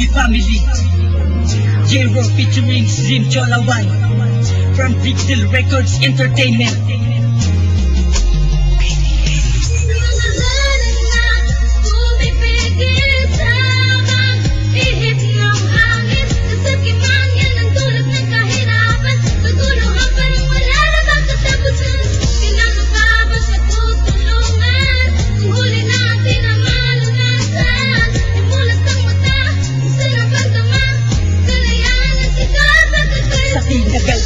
TV family. J-Ro featuring Zim Cholaway from Big Deal Records Entertainment.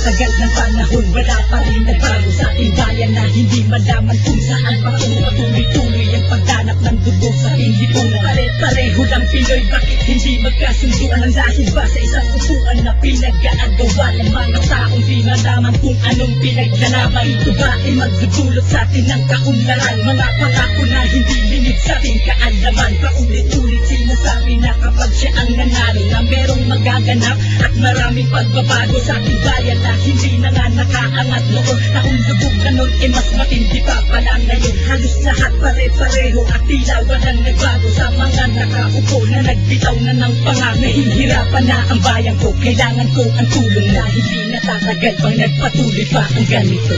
Tagal ng panahon, wala pa rin nagbago sa ating bayan na hindi malaman kung saan patuloy-tuloy ang pagdanap ng dugo sa ating lipunan. Pare-pareho lang Pinoy, bakit hindi magkasunduan? Ang dahil ba sa isang upuan na pinag-aagawa ng mga taong di malaman kung anong pinaglalaban? Ito ba ay magdudulot sa atin ng kaunlaran? Mga pangako na hindi limit sa ating kaalaman. Paulit-ulit sinasabi na kapag siya ang nanalo na merong magaganap at maraming pagbabago sa ating bayan na hindi na nga nakaangat noon. Taong lubog na nun, mas matindi pa pala ngayon. Halos lahat pare-pareho at tila walang nagbago sa mga nakaupo na nagbitaw na ng pangako. Nahihirapan na ang bayan ko, kailangan ko ang tulong na hindi natatagal pang nagpatuloy pa ang ganito.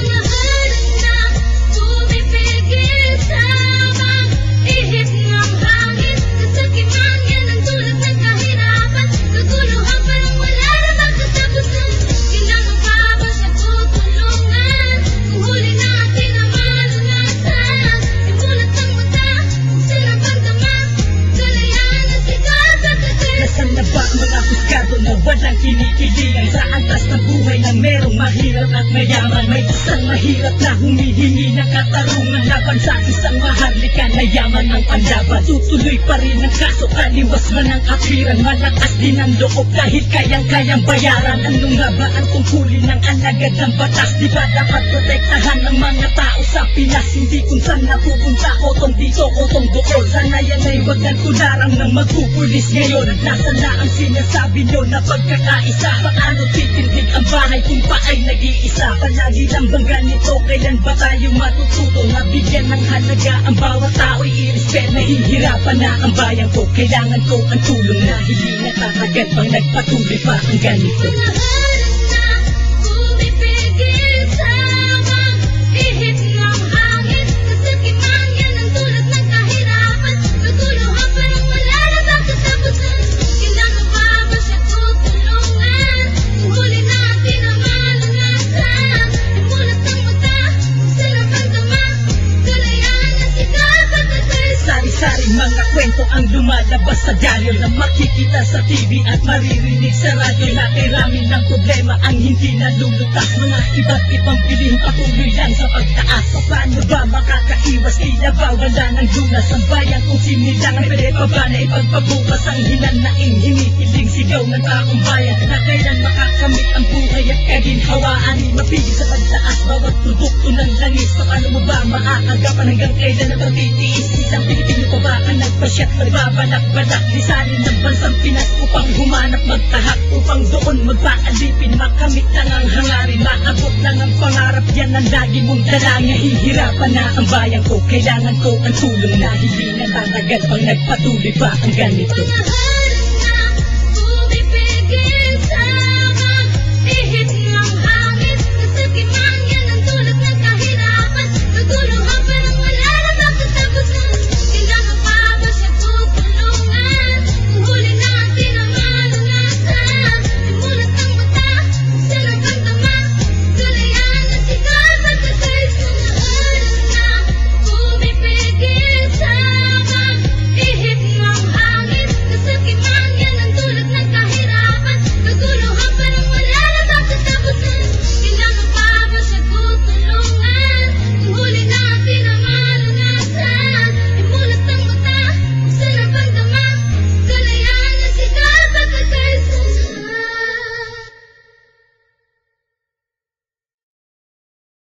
Walang kinikilingan sa antas ng buhay na merong mahirap at mayaman. May isang mahirap na humihingi ng katarungan laban sa isang maharlika na yaman ng panlaban. Tutuloy pa rin ang kaso, kaliwas man ang katwiran. Malakas din ang loob dahil kayang-kayang bayaran. Anong nga ba ang tungkulin ng alagad ng batas? Di ba dapat protektahan ng mga tao sa Pinas? Hindi kung saan napupunta, otong dito, otong doon. Sana yan ay wag ng tularang ng magpupulis ngayon. Nasaan na ang sinasabi nyo na pagkakaisa? Paano titindig ang bahay kung pa ay nag-iisa? Palagi lang bang ganito? Kailan ba tayo matututo na bigyan ng halaga ang bawat tao'y i-respect? Nahihirapan na ang bayan ko, kailangan ko ang tulong na hindi natatagal pang nagpatuloy pa ang ganito. Mga kwento ang lumalabas sa dyaryo na makikita sa TV at maririnig sa radyo. Natirami ng problema ang hindi nalulutas. Mga iba't ibang piling patuloy lang sa pagtaas. Paano ba makakaiwas? Tila ba wala ng lunas ang bayan kung sinilangan? Pwede pa ba na ipagpabukas ang hinanaing hinihiling sigaw ng taong bayan na kailan makakamit ang buhay at kaginhawaan? Mapigil sa pagtaas bawat produkto ng langis. Paano mo ba maakagapan hanggang kailan na pagtitiis? Isang Pilipino pa ba ang nagpasyat, nagbabalak-balak lisanin ng bansang Pinas upang humanap, magtahak upang doon magpaalipin? Makamit lang ang hangarin, maabot lang ang pangarap, yan ang lagi mong dalangin. Nahihirapan na ang bayan ko, kailangan ko ang tulong na hindi natatagal pang nagpatuloy pa ang ganito.